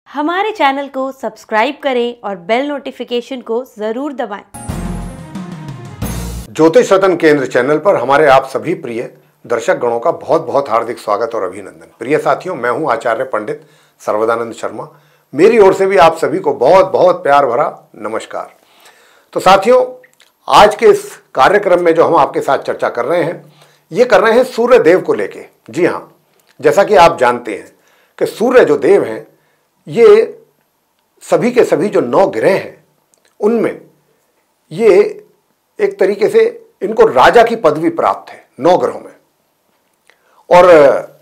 हमारे चैनल को सब्सक्राइब करें और बेल नोटिफिकेशन को जरूर दबाएं। ज्योतिष रत्न केंद्र चैनल पर हमारे आप सभी प्रिय दर्शक गणों का बहुत बहुत हार्दिक स्वागत और अभिनंदन। प्रिय साथियों, मैं हूं आचार्य पंडित सर्वदानंद शर्मा। मेरी ओर से भी आप सभी को बहुत बहुत प्यार भरा नमस्कार। तो साथियों, आज के इस कार्यक्रम में जो हम आपके साथ चर्चा कर रहे हैं, ये कर रहे हैं सूर्य देव को लेके। जी हाँ, जैसा कि आप जानते हैं कि सूर्य जो देव हैं, ये सभी के सभी जो 9 ग्रह हैं, उनमें ये एक तरीके से इनको राजा की पदवी प्राप्त है 9 ग्रहों में। और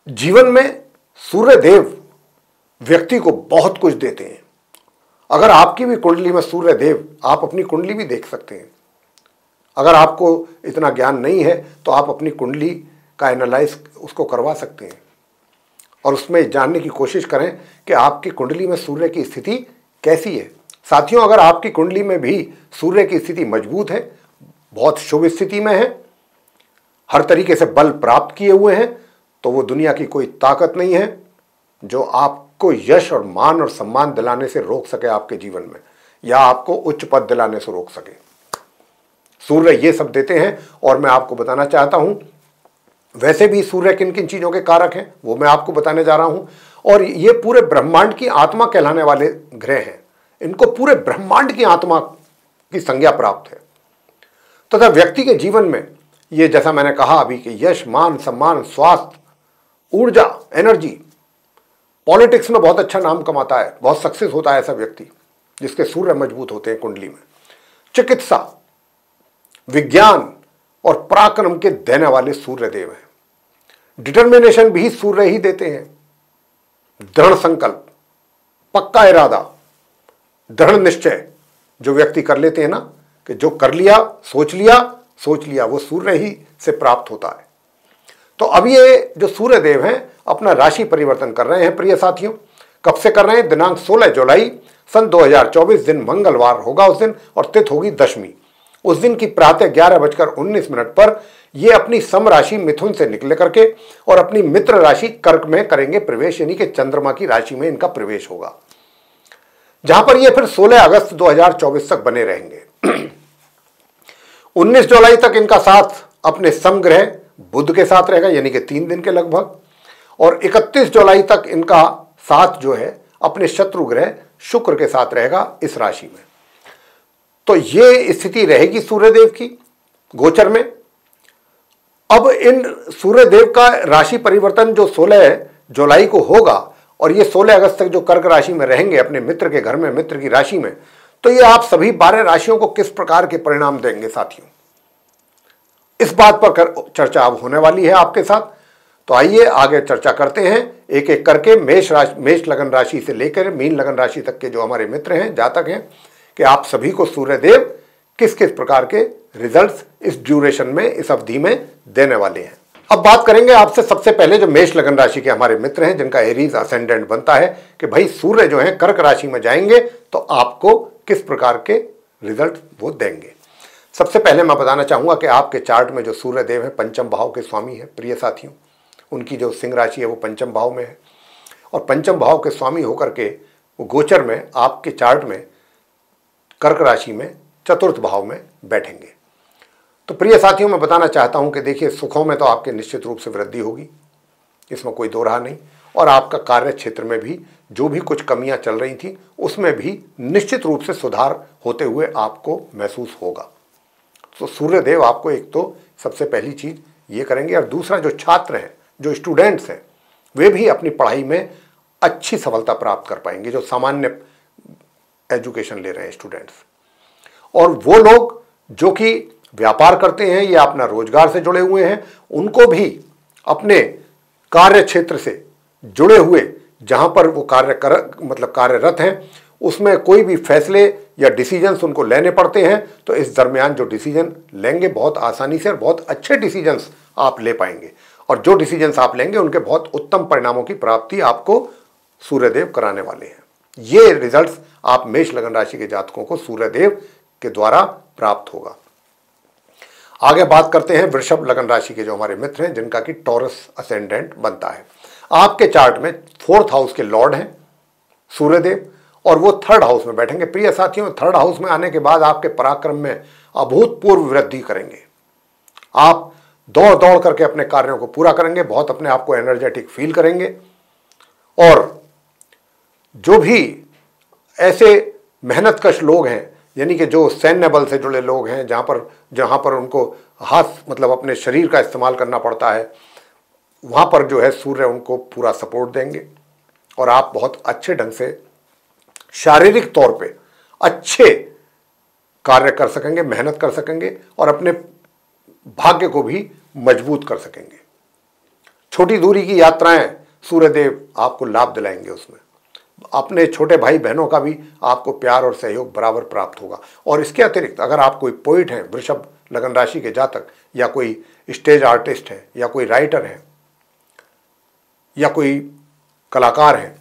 जीवन में सूर्य देव व्यक्ति को बहुत कुछ देते हैं। अगर आपकी भी कुंडली में सूर्य देव, आप अपनी कुंडली भी देख सकते हैं। अगर आपको इतना ज्ञान नहीं है तो आप अपनी कुंडली का एनालाइज उसको करवा सकते हैं और उसमें जानने की कोशिश करें कि आपकी कुंडली में सूर्य की स्थिति कैसी है। साथियों, अगर आपकी कुंडली में भी सूर्य की स्थिति मजबूत है, बहुत शुभ स्थिति में है, हर तरीके से बल प्राप्त किए हुए हैं, तो वो दुनिया की कोई ताकत नहीं है जो आपको यश और मान और सम्मान दिलाने से रोक सके आपके जीवन में, या आपको उच्च पद दिलाने से रोक सके। सूर्य ये सब देते हैं। और मैं आपको बताना चाहता हूं, वैसे भी सूर्य किन किन चीजों के कारक हैं वो मैं आपको बताने जा रहा हूं। और ये पूरे ब्रह्मांड की आत्मा कहलाने वाले ग्रह हैं। इनको पूरे ब्रह्मांड की आत्मा की संज्ञा प्राप्त है। तथा व्यक्ति के जीवन में ये, जैसा मैंने कहा अभी, कि यश, मान, सम्मान, स्वास्थ्य, ऊर्जा, एनर्जी, पॉलिटिक्स में बहुत अच्छा नाम कमाता है, बहुत सक्सेस होता है ऐसा व्यक्ति जिसके सूर्य मजबूत होते हैं कुंडली में। चिकित्सा, विज्ञान और पराक्रम के देने वाले सूर्य देव हैं। डिटर्मिनेशन भी सूर्य ही देते हैं। दृढ़ संकल्प, पक्का इरादा, दृढ़ निश्चय जो व्यक्ति कर लेते हैं ना, कि जो कर लिया, सोच लिया, वो सूर्य ही से प्राप्त होता है। तो अब ये जो सूर्य देव हैं अपना राशि परिवर्तन कर रहे हैं। प्रिय साथियों, कब से कर रहे हैं? दिनांक 16 जुलाई सन 2024, दिन मंगलवार होगा उस दिन, और तिथि होगी दशमी। उस दिन की प्रातः 11:19 पर ये अपनी सम राशि मिथुन से निकले करके और अपनी मित्र राशि कर्क में करेंगे प्रवेश, यानी कि चंद्रमा की राशि में इनका प्रवेश होगा, जहां पर ये फिर 16 अगस्त 2024 तक बने रहेंगे। 19 जुलाई तक इनका साथ अपने समग्रह बुध के साथ रहेगा, यानी कि 3 दिन के लगभग। और 31 जुलाई तक इनका साथ जो है अपने शत्रु ग्रह शुक्र के साथ रहेगा इस राशि में। तो ये स्थिति रहेगी सूर्यदेव की गोचर में। अब इन सूर्यदेव का राशि परिवर्तन जो 16 जुलाई को होगा और ये 16 अगस्त तक जो कर्क राशि में रहेंगे अपने मित्र के घर में, मित्र की राशि में, तो ये आप सभी 12 राशियों को किस प्रकार के परिणाम देंगे साथियों, इस बात पर चर्चा अब होने वाली है आपके साथ। तो आइए आगे चर्चा करते हैं एक एक करके। मेष लगन राशि से लेकर मीन लगन राशि तक के जो हमारे मित्र हैं, जातक हैं, कि आप सभी को सूर्यदेव किस किस प्रकार के रिजल्ट्स इस ड्यूरेशन में, इस अवधि में देने वाले हैं। अब बात करेंगे आपसे सबसे पहले जो मेष लगन राशि के हमारे मित्र हैं, जिनका एरीज असेंडेंट बनता है, कि भाई सूर्य जो है कर्क राशि में जाएंगे तो आपको किस प्रकार के रिजल्ट वो देंगे। सबसे पहले मैं बताना चाहूंगा कि आपके चार्ट में जो सूर्य देव है पंचम भाव के स्वामी है। प्रिय साथियों, उनकी जो सिंह राशि है वो पंचम भाव में है, और पंचम भाव के स्वामी होकर के वो गोचर में आपके चार्ट में कर्क राशि में चतुर्थ भाव में बैठेंगे। तो प्रिय साथियों, मैं बताना चाहता हूं कि देखिए, सुखों में तो आपके निश्चित रूप से वृद्धि होगी, इसमें कोई दो राह नहीं। और आपका कार्य क्षेत्र में भी जो भी कुछ कमियां चल रही थी उसमें भी निश्चित रूप से सुधार होते हुए आपको महसूस होगा। तो सूर्यदेव आपको एक तो सबसे पहली चीज ये करेंगे। और दूसरा, जो छात्र हैं, जो स्टूडेंट्स हैं, वे भी अपनी पढ़ाई में अच्छी सफलता प्राप्त कर पाएंगे, जो सामान्य एजुकेशन ले रहे हैं स्टूडेंट्स। और वो लोग जो कि व्यापार करते हैं या अपना रोजगार से जुड़े हुए हैं, उनको भी अपने कार्य क्षेत्र से जुड़े हुए, जहां पर वो कार्यरत हैं, उसमें कोई भी फैसले या डिसीजंस उनको लेने पड़ते हैं, तो इस दरमियान जो डिसीजन लेंगे बहुत आसानी से और बहुत अच्छे डिसीजंस आप ले पाएंगे। और जो डिसीजंस आप लेंगे उनके बहुत उत्तम परिणामों की प्राप्ति आपको सूर्यदेव कराने वाले हैं। ये रिजल्ट्स आप मेष लगन राशि के जातकों को सूर्यदेव के द्वारा प्राप्त होगा। आगे बात करते हैं वृषभ लगन राशि के जो हमारे मित्र हैं, जिनका कि टॉरस असेंडेंट बनता है। आपके चार्ट में 4th हाउस के लॉर्ड हैं सूर्यदेव और वो 3rd हाउस में बैठेंगे। प्रिय साथियों, 3rd हाउस में आने के बाद आपके पराक्रम में अभूतपूर्व वृद्धि करेंगे। आप दौड़ दौड़ करके अपने कार्यों को पूरा करेंगे, बहुत अपने आप को एनर्जेटिक फील करेंगे। और जो भी ऐसे मेहनतकश लोग हैं, यानी कि जो सैन्य बल से जुड़े लोग हैं, जहाँ पर उनको हाथ मतलब अपने शरीर का इस्तेमाल करना पड़ता है, वहाँ पर जो है सूर्य उनको पूरा सपोर्ट देंगे और आप बहुत अच्छे ढंग से शारीरिक तौर पे अच्छे कार्य कर सकेंगे, मेहनत कर सकेंगे और अपने भाग्य को भी मजबूत कर सकेंगे। छोटी दूरी की यात्राएं सूर्यदेव आपको लाभ दिलाएंगे, उसमें अपने छोटे भाई बहनों का भी आपको प्यार और सहयोग बराबर प्राप्त होगा। और इसके अतिरिक्त अगर आप कोई पोइट हैं, वृषभ लगन राशि के जातक, या कोई स्टेज आर्टिस्ट है, या कोई राइटर है, या कोई कलाकार है,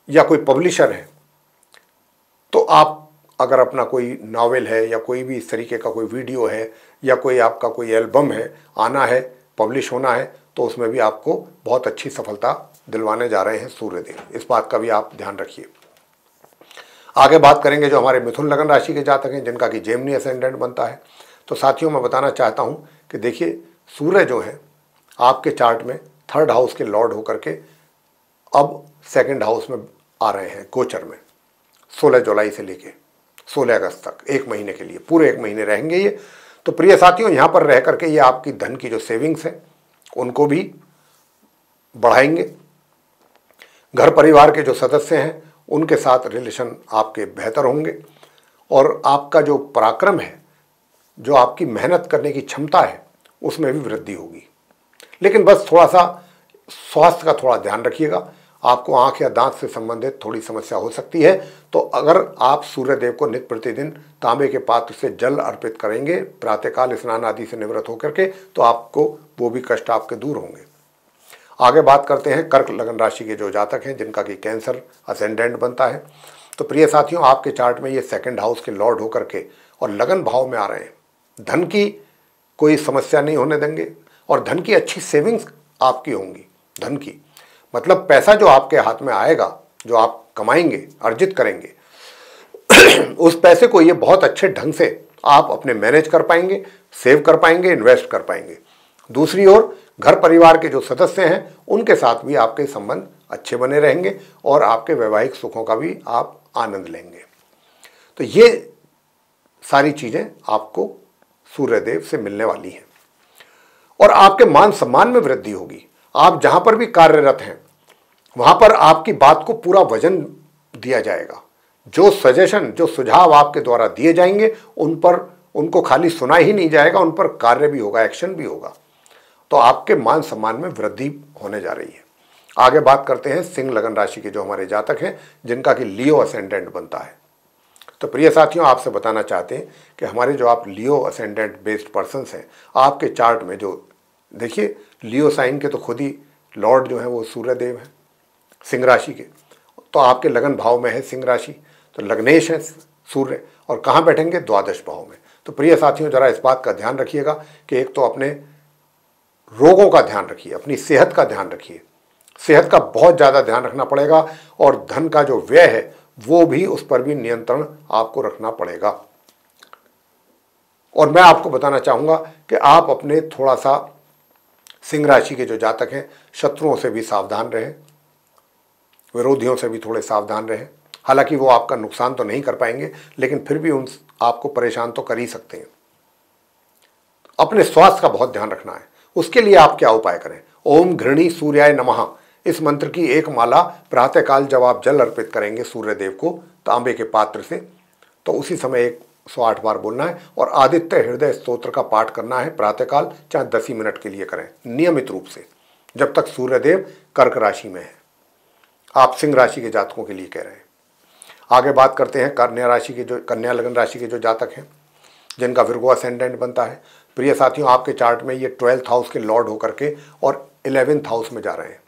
या कोई पब्लिशर है, तो आप अगर अपना कोई नावल है या कोई भी इस तरीके का कोई वीडियो है या कोई आपका कोई एल्बम है, आना है, पब्लिश होना है, तो उसमें भी आपको बहुत अच्छी सफलता दिलवाने जा रहे हैं सूर्यदेव। इस बात का भी आप ध्यान रखिए। आगे बात करेंगे जो हमारे मिथुन लगन राशि के जातक हैं, जिनका कि जेमिनी असेंडेंट बनता है। तो साथियों, मैं बताना चाहता हूं कि देखिए, सूर्य जो है आपके चार्ट में 3rd हाउस के लॉर्ड होकर के अब 2nd हाउस में आ रहे हैं गोचर में। 16 जुलाई से लेके 16 अगस्त तक 1 महीने के लिए, पूरे 1 महीने रहेंगे ये। तो प्रिय साथियों, यहाँ पर रह करके ये आपकी धन की जो सेविंग्स है उनको भी बढ़ाएंगे। घर परिवार के जो सदस्य हैं उनके साथ रिलेशन आपके बेहतर होंगे और आपका जो पराक्रम है, जो आपकी मेहनत करने की क्षमता है, उसमें भी वृद्धि होगी। लेकिन बस थोड़ा सा स्वास्थ्य का थोड़ा ध्यान रखिएगा। आपको आंख या दांत से संबंधित थोड़ी समस्या हो सकती है। तो अगर आप सूर्यदेव को नित्य प्रतिदिन तांबे के पात्र से जल अर्पित करेंगे, प्रातःकाल स्नान आदि से निवृत्त होकर के, तो आपको वो भी कष्ट आपके दूर होंगे। आगे बात करते हैं कर्क लगन राशि के जो जातक हैं, जिनका कि कैंसर असेंडेंट बनता है। तो प्रिय साथियों, आपके चार्ट में ये 2nd हाउस के लॉर्ड होकर के और लगन भाव में आ रहे हैं। धन की कोई समस्या नहीं होने देंगे और धन की अच्छी सेविंग्स आपकी होंगी। धन की मतलब पैसा जो आपके हाथ में आएगा, जो आप कमाएंगे, अर्जित करेंगे, उस पैसे को ये बहुत अच्छे ढंग से आप अपने मैनेज कर पाएंगे, सेव कर पाएंगे, इन्वेस्ट कर पाएंगे। दूसरी ओर घर परिवार के जो सदस्य हैं उनके साथ भी आपके संबंध अच्छे बने रहेंगे और आपके वैवाहिक सुखों का भी आप आनंद लेंगे। तो ये सारी चीज़ें आपको सूर्यदेव से मिलने वाली हैं और आपके मान सम्मान में वृद्धि होगी। आप जहाँ पर भी कार्यरत हैं वहाँ पर आपकी बात को पूरा वजन दिया जाएगा। जो सजेशन, जो सुझाव आपके द्वारा दिए जाएंगे, उनको खाली सुना ही नहीं जाएगा, उन पर कार्य भी होगा, एक्शन भी होगा। तो आपके मान सम्मान में वृद्धि होने जा रही है। आगे बात करते हैं सिंह लगन राशि के जो हमारे जातक हैं, जिनका कि लियो असेंडेंट बनता है। तो प्रिय साथियों, आपसे बताना चाहते हैं कि हमारे जो आप लियो असेंडेंट बेस्ड पर्सन्स हैं, आपके चार्ट में जो देखिए, लियो साइन के तो खुद ही लॉर्ड जो है वो सूर्यदेव हैं सिंह राशि के। तो आपके लगन भाव में है सिंह राशि, तो लग्नेश है सूर्य, और कहाँ बैठेंगे? द्वादश भाव में। तो प्रिय साथियों, जरा इस बात का ध्यान रखिएगा कि एक तो अपने रोगों का ध्यान रखिए, अपनी सेहत का ध्यान रखिए। सेहत का बहुत ज़्यादा ध्यान रखना पड़ेगा और धन का जो व्यय है वो भी, उस पर भी नियंत्रण आपको रखना पड़ेगा। और मैं आपको बताना चाहूँगा कि आप अपने थोड़ा सा सिंह राशि के जो जातक हैं, शत्रुओं से भी सावधान रहें, विरोधियों से भी थोड़े सावधान रहें। हालांकि वो आपका नुकसान तो नहीं कर पाएंगे, लेकिन फिर भी आपको परेशान तो कर ही सकते हैं। अपने स्वास्थ्य का बहुत ध्यान रखना है। उसके लिए आप क्या उपाय करें? ओम घृणी सूर्याय नमः, इस मंत्र की एक माला प्रातःकाल जब आप जल अर्पित करेंगे सूर्यदेव को तांबे के पात्र से, तो उसी समय 108 बार बोलना है और आदित्य हृदय स्तोत्र का पाठ करना है प्रातःकाल, चाहे 10 ही मिनट के लिए करें नियमित रूप से, जब तक सूर्यदेव कर्क राशि में है। आप सिंह राशि के जातकों के लिए कह रहे हैं। आगे बात करते हैं कन्या लगन राशि के जो जातक हैं, जिनका विर्गो असेंडेंट बनता है। प्रिय साथियों, आपके चार्ट में ये 12th हाउस के लॉर्ड होकर के और 11th हाउस में जा रहे हैं।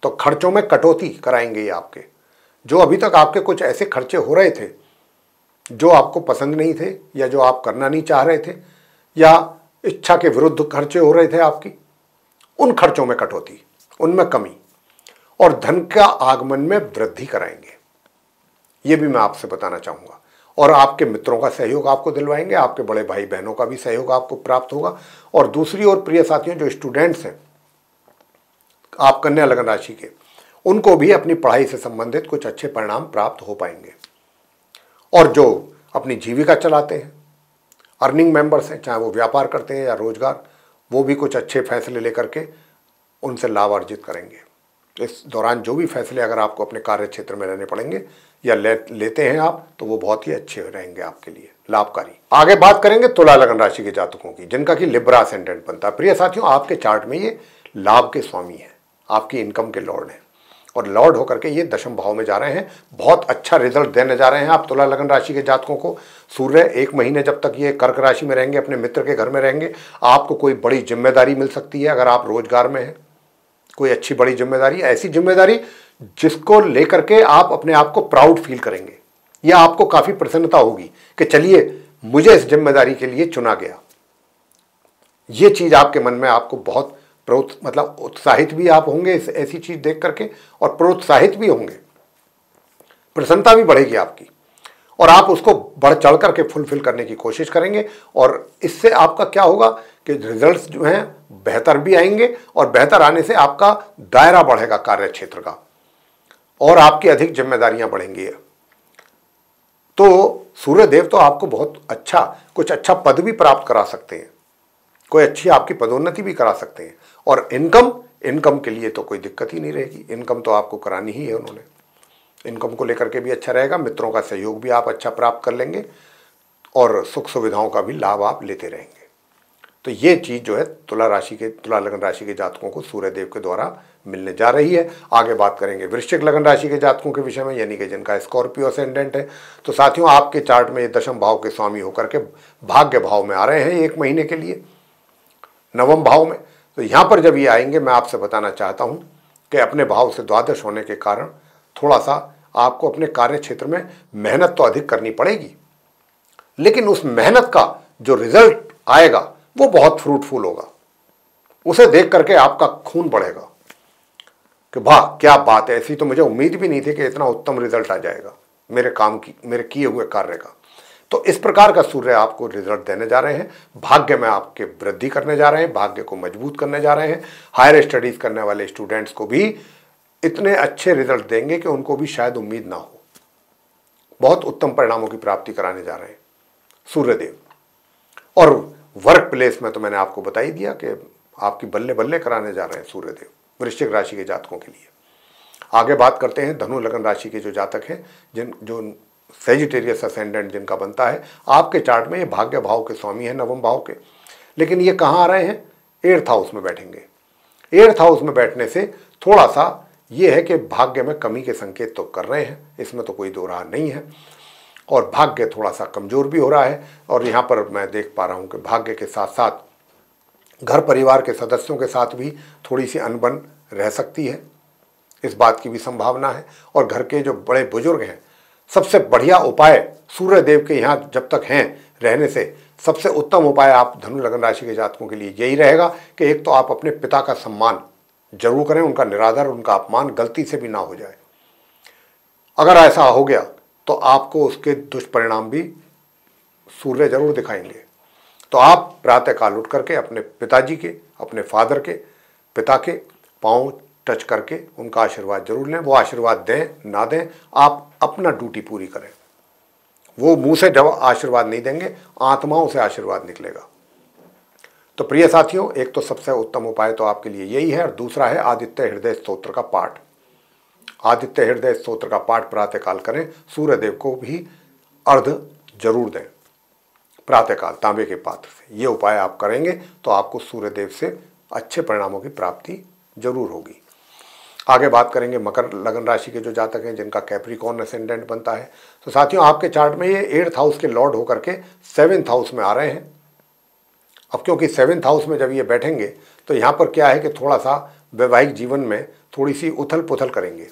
तो खर्चों में कटौती कराएंगे ये आपके। जो अभी तक आपके कुछ ऐसे खर्चे हो रहे थे जो आपको पसंद नहीं थे, या जो आप करना नहीं चाह रहे थे, या इच्छा के विरुद्ध खर्चे हो रहे थे आपकी, उन खर्चों में कटौती, उनमें कमी। और धन का आगमन में वृद्धि कराएंगे, ये भी मैं आपसे बताना चाहूँगा। और आपके मित्रों का सहयोग आपको दिलवाएंगे, आपके बड़े भाई बहनों का भी सहयोग आपको प्राप्त होगा। और दूसरी ओर प्रिय साथियों, जो स्टूडेंट्स हैं आप कन्या लगन राशि के, उनको भी अपनी पढ़ाई से संबंधित कुछ अच्छे परिणाम प्राप्त हो पाएंगे। और जो अपनी जीविका चलाते हैं, अर्निंग मेंबर्स हैं, चाहे वो व्यापार करते हैं या रोजगार, वो भी कुछ अच्छे फैसले लेकर के उनसे लाभ अर्जित करेंगे। इस दौरान जो भी फैसले अगर आपको अपने कार्य क्षेत्र में लेने पड़ेंगे या लेते हैं आप, तो वो बहुत ही अच्छे रहेंगे आपके लिए, लाभकारी। आगे बात करेंगे तुला लगन राशि के जातकों की, जिनका कि लिब्रा असेंडेंट बनता है। प्रिय साथियों, आपके चार्ट में ये लाभ के स्वामी है, आपकी इनकम के लॉर्ड हैं, और लॉर्ड होकर के ये दशम भाव में जा रहे हैं। बहुत अच्छा रिजल्ट देने जा रहे हैं आप तुला लगन राशि के जातकों को। सूर्य 1 महीने जब तक ये कर्क राशि में रहेंगे, अपने मित्र के घर में रहेंगे, आपको कोई बड़ी जिम्मेदारी मिल सकती है। अगर आप रोजगार में हैं, कोई अच्छी बड़ी जिम्मेदारी, ऐसी जिम्मेदारी जिसको लेकर के आप अपने आप को प्राउड फील करेंगे, या आपको काफी प्रसन्नता होगी कि चलिए मुझे इस जिम्मेदारी के लिए चुना गया। ये चीज आपके मन में आपको बहुत मतलब उत्साहित भी आप होंगे ऐसी चीज देख करके, और प्रोत्साहित भी होंगे, प्रसन्नता भी बढ़ेगी आपकी, और आप उसको बढ़ चढ़ करके फुलफिल करने की कोशिश करेंगे। और इससे आपका क्या होगा कि रिजल्ट्स जो हैं बेहतर भी आएंगे, और बेहतर आने से आपका दायरा बढ़ेगा कार्य क्षेत्र का, और आपकी अधिक जिम्मेदारियां बढ़ेंगी। तो सूर्यदेव तो आपको बहुत अच्छा कुछ अच्छा पद भी प्राप्त करा सकते हैं, कोई अच्छी आपकी पदोन्नति भी करा सकते हैं। और इनकम के लिए तो कोई दिक्कत ही नहीं रहेगी, इनकम तो आपको करानी ही है उन्होंने। इनकम को लेकर के भी अच्छा रहेगा, मित्रों का सहयोग भी आप अच्छा प्राप्त कर लेंगे, और सुख सुविधाओं का भी लाभ आप लेते रहेंगे। तो ये चीज़ जो है तुला लगन राशि के जातकों को सूर्यदेव के द्वारा मिलने जा रही है। आगे बात करेंगे वृश्चिक लगन राशि के जातकों के विषय में, यानी कि जिनका स्कॉर्पियो असेंडेंट है। तो साथियों, आपके चार्ट में ये दशम भाव के स्वामी होकर के भाग्य भाव में आ रहे हैं 1 महीने के लिए, नवम भाव में। तो यहाँ पर जब ये आएंगे, मैं आपसे बताना चाहता हूँ कि अपने भाव से द्वादश होने के कारण थोड़ा सा आपको अपने कार्य क्षेत्र में मेहनत तो अधिक करनी पड़ेगी, लेकिन उस मेहनत का जो रिजल्ट आएगा वो बहुत फ्रूटफुल होगा। उसे देख करके आपका खून बढ़ेगा कि वाह क्या बात है, ऐसी तो मुझे उम्मीद भी नहीं थी कि इतना उत्तम रिजल्ट आ जाएगा मेरे किए हुए कार्य का। तो इस प्रकार का सूर्य आपको रिजल्ट देने जा रहे हैं, भाग्य में आपके वृद्धि करने जा रहे हैं, भाग्य को मजबूत करने जा रहे हैं। हायर स्टडीज करने वाले स्टूडेंट्स को भी इतने अच्छे रिजल्ट देंगे कि उनको भी शायद उम्मीद ना हो। बहुत उत्तम परिणामों की प्राप्ति कराने जा रहे हैं सूर्यदेव। और वर्क प्लेस में तो मैंने आपको बता ही दिया कि आपकी बल्ले बल्ले कराने जा रहे हैं सूर्यदेव वृश्चिक राशि के जातकों के लिए। आगे बात करते हैं धनु लगन राशि के जो जातक हैं, जो सेजिटेरियस असेंडेंट जिनका बनता है। आपके चार्ट में ये भाग्य भाव के स्वामी है, नवम भाव के, लेकिन ये कहाँ आ रहे हैं? 8th हाउस में बैठेंगे। 8th हाउस में बैठने से थोड़ा सा ये है कि भाग्य में कमी के संकेत तो कर रहे हैं, इसमें तो कोई दो राह नहीं है, और भाग्य थोड़ा सा कमजोर भी हो रहा है। और यहाँ पर मैं देख पा रहा हूँ कि भाग्य के साथ साथ घर परिवार के सदस्यों के साथ भी थोड़ी सी अनबन रह सकती है, इस बात की भी संभावना है। और घर के जो बड़े बुजुर्ग हैं, सबसे बढ़िया उपाय सूर्यदेव के यहाँ जब तक हैं रहने से सबसे उत्तम उपाय आप धनु लगन राशि के जातकों के लिए यही रहेगा कि एक तो आप अपने पिता का सम्मान जरूर करें, उनका निरादर, उनका अपमान गलती से भी ना हो जाए। अगर ऐसा हो गया तो आपको उसके दुष्परिणाम भी सूर्य जरूर दिखाएंगे। तो आप प्रातःकाल उठ करके अपने पिताजी के, अपने फादर के, पिता के पांव टच करके उनका आशीर्वाद जरूर लें। वो आशीर्वाद दें ना दें, आप अपना ड्यूटी पूरी करें। वो मुंह से जब आशीर्वाद नहीं देंगे, आत्माओं से आशीर्वाद निकलेगा। तो प्रिय साथियों, एक तो सबसे उत्तम उपाय तो आपके लिए यही है, और दूसरा है आदित्य हृदय स्तोत्र का पाठ। आदित्य हृदय स्तोत्र का पाठ प्रातःकाल करें, सूर्यदेव को भी अर्घ जरूर दें प्रातःकाल तांबे के पात्र से। ये उपाय आप करेंगे तो आपको सूर्यदेव से अच्छे परिणामों की प्राप्ति जरूर होगी। आगे बात करेंगे मकर लगन राशि के जो जातक हैं, जिनका कैप्रिकॉर्न असेंडेंट बनता है। तो साथियों, आपके चार्ट में ये 8th हाउस के लॉर्ड होकर के 7th हाउस में आ रहे हैं। अब क्योंकि 7th हाउस में जब ये बैठेंगे तो यहाँ पर क्या है कि थोड़ा सा वैवाहिक जीवन में थोड़ी सी उथल पुथल करेंगे,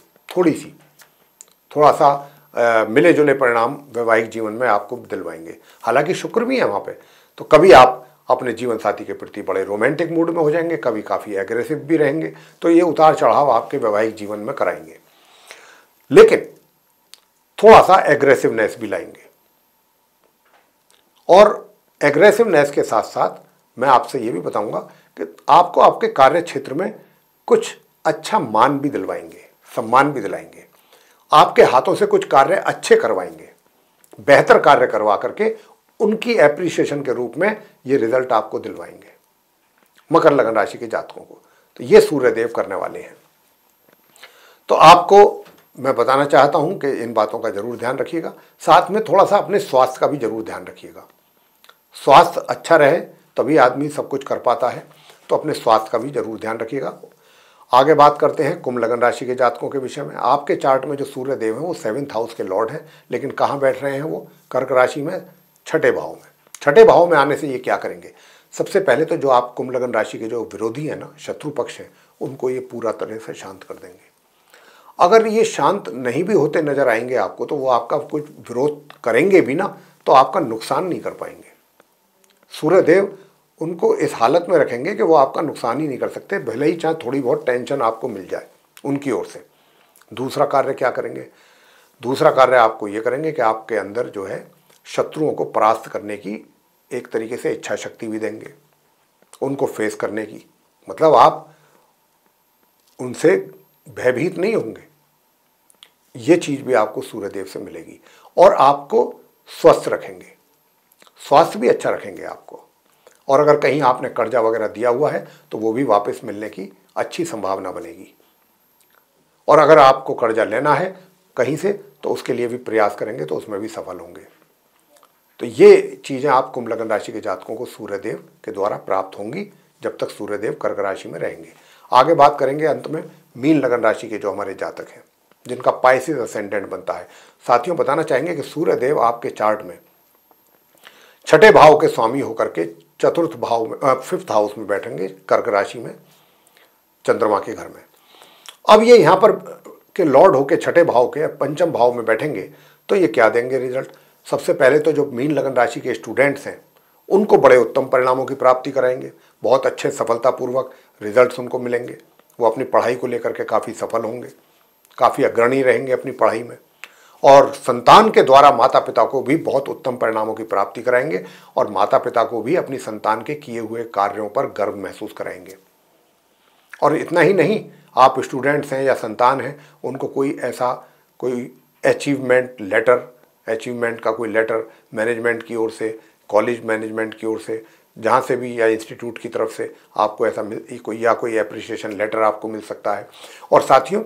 थोड़ा सा मिले जुले परिणाम वैवाहिक जीवन में आपको दिलवाएंगे। हालांकि शुक्र भी है वहाँ पे, तो कभी आप अपने जीवन साथी के प्रति बड़े रोमांटिक मूड में हो जाएंगे, कभी काफ़ी एग्रेसिव भी रहेंगे। तो ये उतार चढ़ाव आपके वैवाहिक जीवन में कराएंगे, लेकिन थोड़ा सा एग्रेसिवनेस भी लाएंगे। और एग्रेसिवनेस के साथ साथ मैं आपसे ये भी बताऊंगा कि आपको आपके कार्य क्षेत्र में कुछ अच्छा मान भी दिलवाएंगे, सम्मान भी दिलाएंगे, आपके हाथों से कुछ कार्य अच्छे करवाएंगे, बेहतर कार्य करवा करके उनकी एप्रिसिएशन के रूप में ये रिजल्ट आपको दिलवाएंगे मकर लगन राशि के जातकों को। तो ये सूर्यदेव करने वाले हैं। तो आपको मैं बताना चाहता हूं कि इन बातों का जरूर ध्यान रखिएगा। साथ में थोड़ा सा अपने स्वास्थ्य का भी जरूर ध्यान रखिएगा। स्वास्थ्य अच्छा रहे तभी आदमी सब कुछ कर पाता है, तो अपने स्वास्थ्य का भी जरूर ध्यान रखिएगा। आगे बात करते हैं कुंभ लगन राशि के जातकों के विषय में। आपके चार्ट में जो सूर्य देव हैं वो 7th हाउस के लॉर्ड हैं, लेकिन कहाँ बैठ रहे हैं वो? कर्क राशि में, छठे भाव में। छठे भाव में आने से ये क्या करेंगे? सबसे पहले तो जो आप कुंभ लगन राशि के जो विरोधी हैं ना, शत्रु पक्ष हैं, उनको ये पूरा तरह से शांत कर देंगे। अगर ये शांत नहीं भी होते नजर आएंगे आपको, तो वो आपका कुछ विरोध करेंगे भी ना, तो आपका नुकसान नहीं कर पाएंगे। सूर्यदेव उनको इस हालत में रखेंगे कि वो आपका नुकसान ही नहीं कर सकते, भले ही चाहे थोड़ी बहुत टेंशन आपको मिल जाए उनकी ओर से। दूसरा कार्य क्या करेंगे? दूसरा कार्य आपको ये करेंगे कि आपके अंदर जो है शत्रुओं को परास्त करने की एक तरीके से इच्छा शक्ति भी देंगे, उनको फेस करने की। मतलब आप उनसे भयभीत नहीं होंगे, ये चीज भी आपको सूर्यदेव से मिलेगी। और आपको स्वस्थ रखेंगे, स्वास्थ्य भी अच्छा रखेंगे आपको। और अगर कहीं आपने कर्जा वगैरह दिया हुआ है तो वो भी वापस मिलने की अच्छी संभावना बनेगी। और अगर आपको कर्जा लेना है कहीं से, तो उसके लिए भी प्रयास करेंगे तो उसमें भी सफल होंगे। तो ये चीज़ें आप कुंभ लगन राशि के जातकों को सूर्यदेव के द्वारा प्राप्त होंगी जब तक सूर्यदेव कर्क राशि में रहेंगे। आगे बात करेंगे अंत में मीन लगन राशि के जो हमारे जातक हैं, जिनका पाइसेस असेंडेंट बनता है। साथियों, बताना चाहेंगे कि सूर्यदेव आपके चार्ट में छठे भाव के स्वामी होकर के चतुर्थ भाव में, 5th हाउस में बैठेंगे, कर्क राशि में, चंद्रमा के घर में। अब ये यहाँ पर के लॉर्ड होके छठे भाव के पंचम भाव में बैठेंगे, तो ये क्या देंगे रिजल्ट? सबसे पहले तो जो मीन लगन राशि के स्टूडेंट्स हैं उनको बड़े उत्तम परिणामों की प्राप्ति कराएंगे, बहुत अच्छे सफलतापूर्वक रिजल्ट्स उनको मिलेंगे। वो अपनी पढ़ाई को लेकर के काफ़ी सफल होंगे, काफ़ी अग्रणी रहेंगे अपनी पढ़ाई में। और संतान के द्वारा माता पिता को भी बहुत उत्तम परिणामों की प्राप्ति कराएंगे, और माता पिता को भी अपनी संतान के किए हुए कार्यों पर गर्व महसूस कराएंगे। और इतना ही नहीं, आप स्टूडेंट्स हैं या संतान हैं, उनको कोई ऐसा कोई अचीवमेंट का कोई लेटर मैनेजमेंट की ओर से, कॉलेज मैनेजमेंट की ओर से, जहाँ से भी, या इंस्टीट्यूट की तरफ से आपको ऐसा कोई एप्रिसिएशन लेटर आपको मिल सकता है। और साथियों,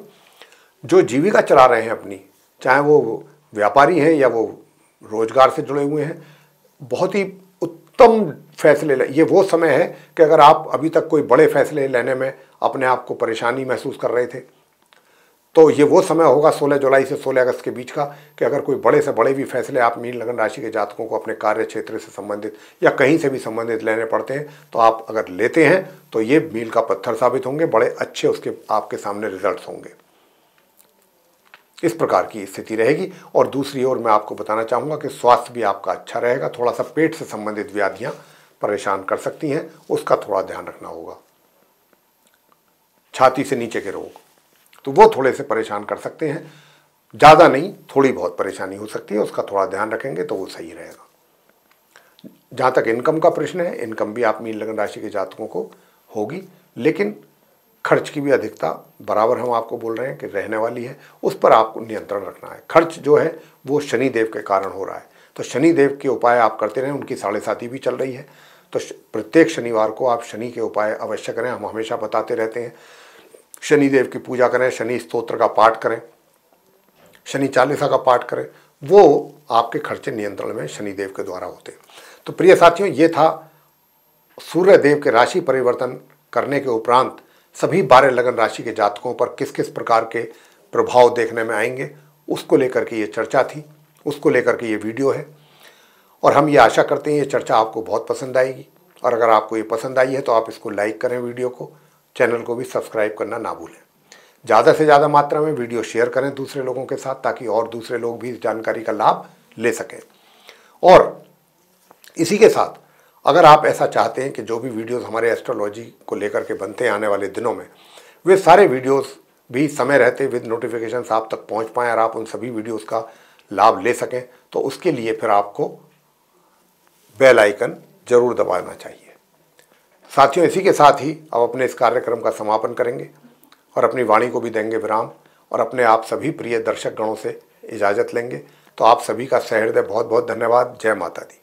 जो जीविका चला रहे हैं अपनी, चाहे वो व्यापारी हैं या वो रोजगार से जुड़े हुए हैं, बहुत ही उत्तम फैसले ये वो समय है कि अगर आप अभी तक कोई बड़े फैसले लेने में अपने आप को परेशानी महसूस कर रहे थे, तो ये वो समय होगा 16 जुलाई से 16 अगस्त के बीच का, कि अगर कोई बड़े से बड़े भी फैसले आप मीन लगन राशि के जातकों को अपने कार्य क्षेत्र से संबंधित या कहीं से भी संबंधित लेने पड़ते हैं, तो आप अगर लेते हैं तो ये मील का पत्थर साबित होंगे, बड़े अच्छे उसके आपके सामने रिजल्ट्स होंगे। इस प्रकार की स्थिति रहेगी। और दूसरी ओर मैं आपको बताना चाहूँगा कि स्वास्थ्य भी आपका अच्छा रहेगा। थोड़ा सा पेट से संबंधित व्याधियाँ परेशान कर सकती हैं, उसका थोड़ा ध्यान रखना होगा। छाती से नीचे के रोग, तो वो थोड़े से परेशान कर सकते हैं, ज़्यादा नहीं, थोड़ी बहुत परेशानी हो सकती है, उसका थोड़ा ध्यान रखेंगे तो वो सही रहेगा। जहाँ तक इनकम का प्रश्न है, इनकम भी आप मीन लगन राशि के जातकों को होगी, लेकिन खर्च की भी अधिकता बराबर हम आपको बोल रहे हैं कि रहने वाली है, उस पर आपको नियंत्रण रखना है। खर्च जो है वो शनि देव के कारण हो रहा है, तो शनि देव के उपाय आप करते रहें। उनकी 7.5 भी चल रही है, तो प्रत्येक शनिवार को आप शनि के उपाय अवश्य करें, हम हमेशा बताते रहते हैं। शनि देव की पूजा करें, शनि स्तोत्र का पाठ करें, शनि चालीसा का पाठ करें, वो आपके खर्चे नियंत्रण में शनि देव के द्वारा होते हैं। तो प्रिय साथियों, ये था सूर्य देव के राशि परिवर्तन करने के उपरांत सभी 12 लगन राशि के जातकों पर किस किस प्रकार के प्रभाव देखने में आएंगे, उसको लेकर के ये चर्चा थी, उसको लेकर के ये वीडियो है। और हम ये आशा करते हैं ये चर्चा आपको बहुत पसंद आएगी। और अगर आपको ये पसंद आई है तो आप इसको लाइक करें, वीडियो को, चैनल को भी सब्सक्राइब करना ना भूलें। ज़्यादा से ज़्यादा मात्रा में वीडियो शेयर करें दूसरे लोगों के साथ, ताकि और दूसरे लोग भी इस जानकारी का लाभ ले सकें। और इसी के साथ अगर आप ऐसा चाहते हैं कि जो भी वीडियोस हमारे एस्ट्रोलॉजी को लेकर के बनते हैं आने वाले दिनों में, वे सारे वीडियोस भी समय रहते विद नोटिफिकेशन आप तक पहुंच पाएँ और आप उन सभी वीडियोस का लाभ ले सकें, तो उसके लिए फिर आपको बेल आइकन जरूर दबाना चाहिए। साथियों, इसी के साथ ही अब अपने इस कार्यक्रम का समापन करेंगे और अपनी वाणी को भी देंगे विराम और अपने आप सभी प्रिय दर्शक गणों से इजाज़त लेंगे। तो आप सभी का सहृदय बहुत बहुत धन्यवाद। जय माता दी।